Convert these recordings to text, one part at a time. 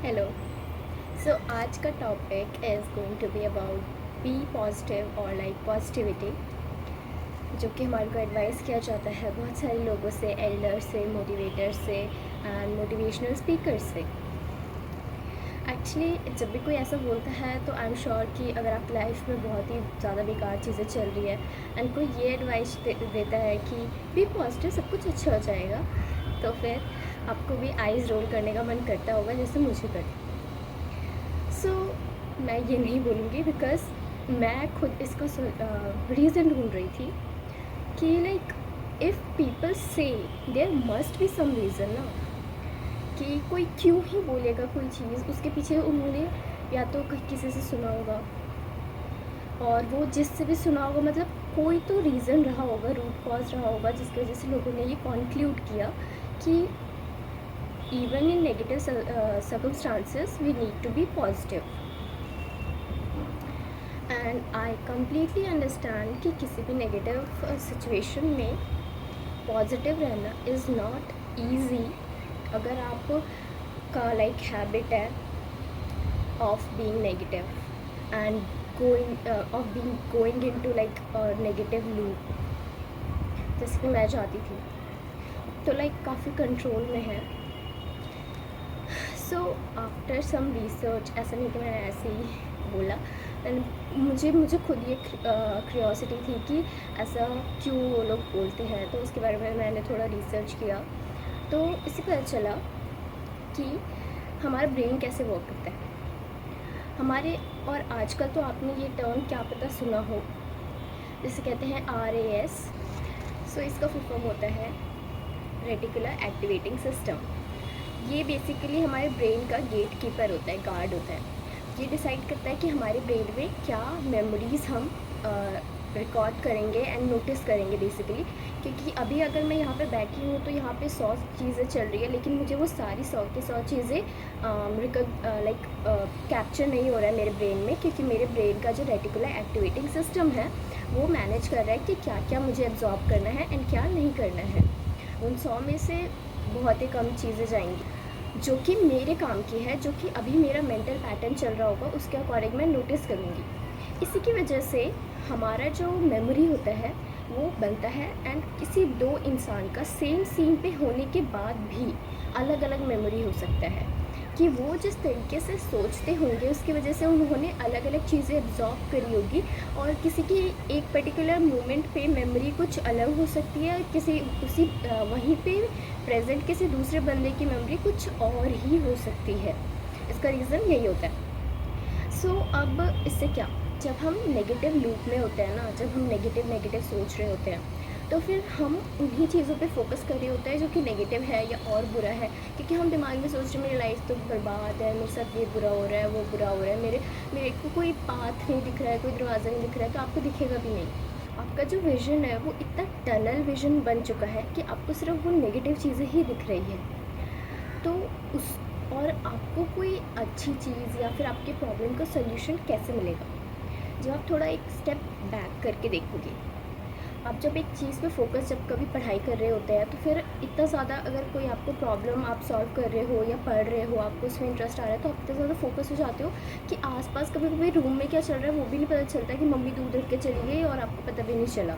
Hello. So आज का topic is going to be about be positive और like positivity, जो कि हमारे को एडवाइस किया जाता है बहुत सारे लोगों से, एल्डर से, मोटिवेटर से एंड मोटिवेशनल स्पीकर से। एक्चुअली जब भी कोई ऐसा बोलता है तो आई एम श्योर कि अगर आप लाइफ में बहुत ही ज़्यादा बेकार चीज़ें चल रही है एंड कोई ये एडवाइस देता है कि बी पॉजिटिव, सब कुछ अच्छा हो जाएगा, तो फिर आपको भी आइज़ रोल करने का मन करता होगा जैसे मुझे करता। सो मैं ये नहीं बोलूँगी बिकॉज़ मैं खुद इसका रीज़न ढूंढ रही थी कि like if people say there must be some reason ना, कि कोई क्यों ही बोलेगा कोई चीज़, उसके पीछे उन्होंने या तो किसी से सुना होगा, और वो जिससे भी सुना होगा मतलब कोई तो रीज़न रहा होगा, रूट कॉज रहा होगा, जिसकी वजह से लोगों ने ये कॉन्क्लूड किया कि even in negative circumstances we need to be positive. And I completely understand कि किसी भी नेगेटिव सिचुएशन में पॉजिटिव रहना इज़ नॉट ईजी। अगर आप का लाइक हैबिट है of being negative and going into like negative loop, जैसे कि मैं चाहती थी, तो लाइक काफ़ी कंट्रोल में है। सो आफ्टर सम रिसर्च, ऐसा नहीं कि मैंने ऐसे ही बोला, मुझे खुद ये क्यूरियोसिटी थी कि ऐसा क्यों वो लोग बोलते हैं, तो उसके बारे में मैंने थोड़ा रिसर्च किया। तो इससे पता चला कि हमारा ब्रेन कैसे वर्क करता है हमारे। और आजकल तो आपने ये टर्म क्या पता सुना हो, जिसे कहते हैं RAS। सो इसका फुल फॉर्म होता है रेटिकुलर एक्टिवेटिंग सिस्टम। ये बेसिकली हमारे ब्रेन का गेट कीपर होता है, गार्ड होता है। ये डिसाइड करता है कि हमारे ब्रेन में क्या मेमोरीज़ हम रिकॉर्ड करेंगे एंड नोटिस करेंगे बेसिकली। क्योंकि अभी अगर मैं यहाँ पे बैठी हूँ तो यहाँ पे 100 चीज़ें चल रही है, लेकिन मुझे वो सारी 100 की 100 चीज़ें लाइक कैप्चर नहीं हो रहा है मेरे ब्रेन में, क्योंकि मेरे ब्रेन का जो रेटिकुलर एक्टिवेटिंग सिस्टम है वो मैनेज कर रहा है कि क्या क्या मुझे एब्जॉर्ब करना है एंड क्या नहीं करना है। उन 100 में से बहुत ही कम चीज़ें जाएंगी जो कि मेरे काम की है, जो कि अभी मेरा मेंटल पैटर्न चल रहा होगा, उसके अकॉर्डिंग मैं नोटिस करूँगी। इसी की वजह से हमारा जो मेमोरी होता है वो बनता है। एंड किसी दो इंसान का सेम सीन पे होने के बाद भी अलग अलग मेमोरी हो सकता है, कि वो जिस तरीके से सोचते होंगे उसकी वजह से उन्होंने अलग अलग चीज़ें एब्जॉर्ब करी होगी, और किसी की एक पर्टिकुलर मोमेंट पे मेमोरी कुछ अलग हो सकती है, किसी उसी वहीं पे प्रेजेंट किसी दूसरे बंदे की मेमोरी कुछ और ही हो सकती है। इसका रीज़न यही होता है। सो अब इससे क्या, जब हम नेगेटिव लूप में होते हैं ना, जब हम नेगेटिव सोच रहे होते हैं, तो फिर हम उन्हीं चीज़ों पे फोकस कर रहे होते हैं जो कि नेगेटिव है या और बुरा है। क्योंकि हम दिमाग में सोच रहे हैं मेरी लाइफ तो बर्बाद है, मेरे साथ ये बुरा हो रहा है, वो बुरा हो रहा है, मेरे को कोई पाथ नहीं दिख रहा है, कोई दरवाज़ा नहीं दिख रहा है, तो आपको दिखेगा भी नहीं। आपका जो विज़न है वो इतना टनल विज़न बन चुका है कि आपको सिर्फ वो नेगेटिव चीज़ें ही दिख रही है। तो उस और आपको कोई अच्छी चीज़ या फिर आपके प्रॉब्लम का सोल्यूशन कैसे मिलेगा, जब आप थोड़ा एक स्टेप बैक करके देखोगे। आप जब एक चीज़ पे फोकस, जब कभी पढ़ाई कर रहे होते हैं, तो फिर इतना ज़्यादा अगर कोई आपको प्रॉब्लम आप सॉल्व कर रहे हो या पढ़ रहे हो, आपको उसमें इंटरेस्ट आ रहा है, तो आप इतना ज़्यादा फोकस हो जाते हो कि आसपास कभी कभी रूम में क्या चल रहा है वो भी नहीं पता चलता, कि मम्मी दूध रख के चली गई और आपको पता भी नहीं चला।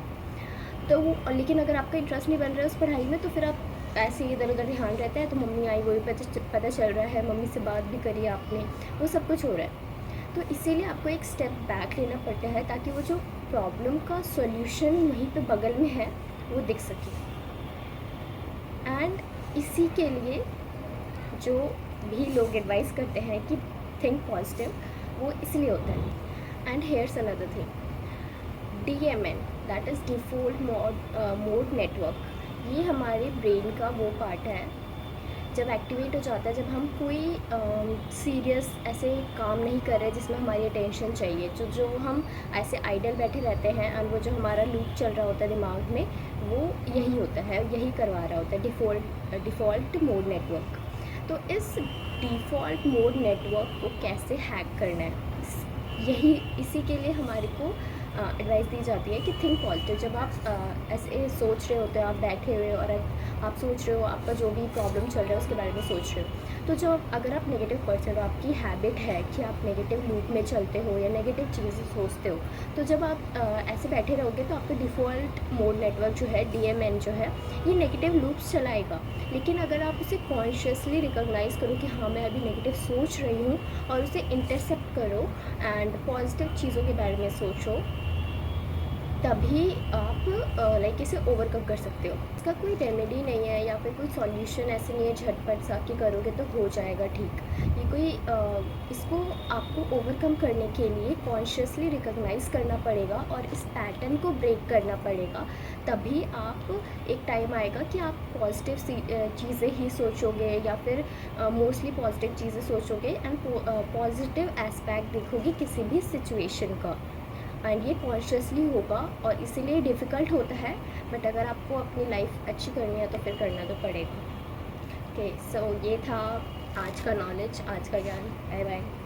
तो वो, लेकिन अगर आपका इंटरेस्ट नहीं बन रहा है उस पढ़ाई में, तो फिर आप ऐसे ही इधर उधर ध्यान रहता है, तो मम्मी आई वो भी पता चल रहा है, मम्मी से बात भी करी आपने, वो सब कुछ हो रहा है। तो इसीलिए आपको एक स्टेप बैक लेना पड़ता है, ताकि वो जो प्रॉब्लम का सॉल्यूशन वहीं पे बगल में है वो दिख सके। एंड इसी के लिए जो भी लोग एडवाइस करते हैं कि थिंक पॉजिटिव, वो इसलिए होता है। And hairs another thing, DMN, that is default mode network, ये हमारे ब्रेन का वो पार्ट है जब एक्टिवेट हो जाता है, जब हम कोई सीरियस ऐसे काम नहीं कर रहे जिसमें हमारी अटेंशन चाहिए, जो हम ऐसे आइडल बैठे रहते हैं, और वो जो हमारा लूप चल रहा होता है दिमाग में, वो यही होता है, यही करवा रहा होता है डिफ़ॉल्ट मोड नेटवर्क। तो इस डिफ़ॉल्ट मोड नेटवर्क को कैसे हैक करना है, इसी के लिए हमारे को एडवाइस दी जाती है कि थिंक पॉजिटिव। जब आप ऐसे सोच रहे होते हो, आप बैठे हुए और आप सोच रहे हो, आपका जो भी प्रॉब्लम चल रहा है उसके बारे में सोच रहे हो, तो जो अगर आप नेगेटिव पर्सन हो, आपकी हैबिट है कि आप नेगेटिव लूप में चलते हो या नेगेटिव चीज़ें सोचते हो, तो जब आप ऐसे बैठे रहोगे तो आपका डिफ़ॉल्ट मोड नेटवर्क जो है DMN जो है ये नेगेटिव लूप्स चलाएगा। लेकिन अगर आप उसे कॉन्शियसली रिकॉग्नाइज़ करो कि हाँ मैं अभी नेगेटिव सोच रही हूँ और उसे इंटरसेप्ट करो एंड पॉजिटिव चीज़ों के बारे में सोचो, तभी आप लाइक इसे ओवरकम कर सकते हो। इसका कोई रेमेडी नहीं है या फिर कोई सॉल्यूशन ऐसे नहीं है झटपट सा कि करोगे तो हो जाएगा ठीक। ये कोई इसको आपको ओवरकम करने के लिए कॉन्शियसली रिकॉग्नाइज़ करना पड़ेगा और इस पैटर्न को ब्रेक करना पड़ेगा। तभी आप एक टाइम आएगा कि आप पॉजिटिव चीज़ें ही सोचोगे या फिर मोस्टली पॉजिटिव चीज़ें सोचोगे एंड पॉजिटिव एस्पेक्ट देखोगे किसी भी सिचुएशन का। एंड ये कॉन्शियसली होगा और इसीलिए डिफ़िकल्ट होता है, बट अगर आपको अपनी लाइफ अच्छी करनी है तो फिर करना तो पड़ेगा। ओके, सो ये था आज का नॉलेज, आज का ज्ञान। Bye bye.